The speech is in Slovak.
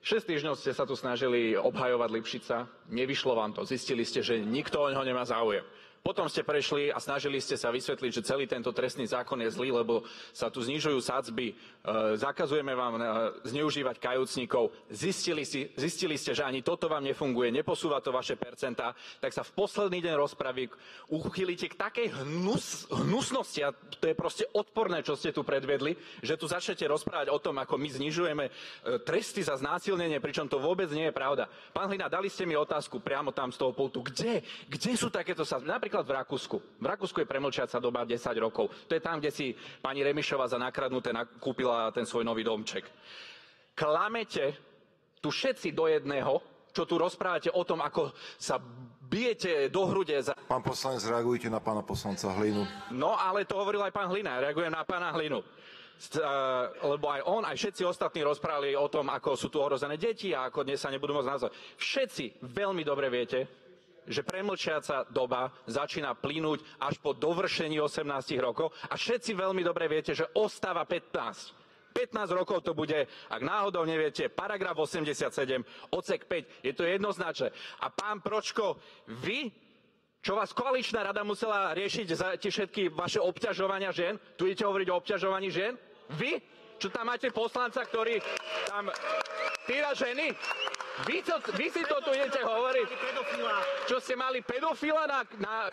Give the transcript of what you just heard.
6 týždňov ste sa tu snažili obhajovať Lipšica, nevyšlo vám to, zistili ste, že nikto o ňoho nemá záujem. Potom ste prešli a snažili ste sa vysvetliť, že celý tento trestný zákon je zlý, lebo sa tu znižujú sadzby, zakazujeme vám zneužívať kajúcnikov. Zistili ste, že ani toto vám nefunguje, neposúva to vaše percentá, tak sa v posledný deň rozpravy uchylíte k takej hnusnosti, a to je proste odporné, čo ste tu predvedli, že tu začnete rozprávať o tom, ako my znižujeme tresty za znásilnenie, pričom to vôbec nie je pravda. Pán Hlina, dali ste mi otázku priamo tam z toho pultu. Kde sú takéto sadzby? Napríklad v Rakúsku. V Rakúsku je premlčiaca doba 10 rokov. To je tam, kde si pani Remišová za nakradnuté kúpila ten svoj nový domček. Klamete tu všetci do jedného, čo tu rozprávate o tom, ako sa bijete do hrude za... Pán poslanec, reagujte na pána poslanca Hlinu. No, ale to hovoril aj pán Hlina. Reagujem na pána Hlinu. Lebo aj on, aj všetci ostatní rozprávali o tom, ako sú tu ohrozené deti a ako dnes sa nebudú môcť nazvať. Všetci veľmi dobre viete, že premlčiaca doba začína plynúť až po dovršení 18 rokov a všetci veľmi dobre viete, že ostáva 15 rokov to bude, ak náhodou neviete, paragraf 87, odsek 5, je to jednoznačné. A pán Pročko, vy, čo vás koaličná rada musela riešiť za tie všetky vaše obťažovania žien, tu idete hovoriť o obťažovaní žien? Vy, čo tam máte poslanca, ktorý tam týra ženy? Vy si to tu idete hovoriť? Čo ste mali pedofila na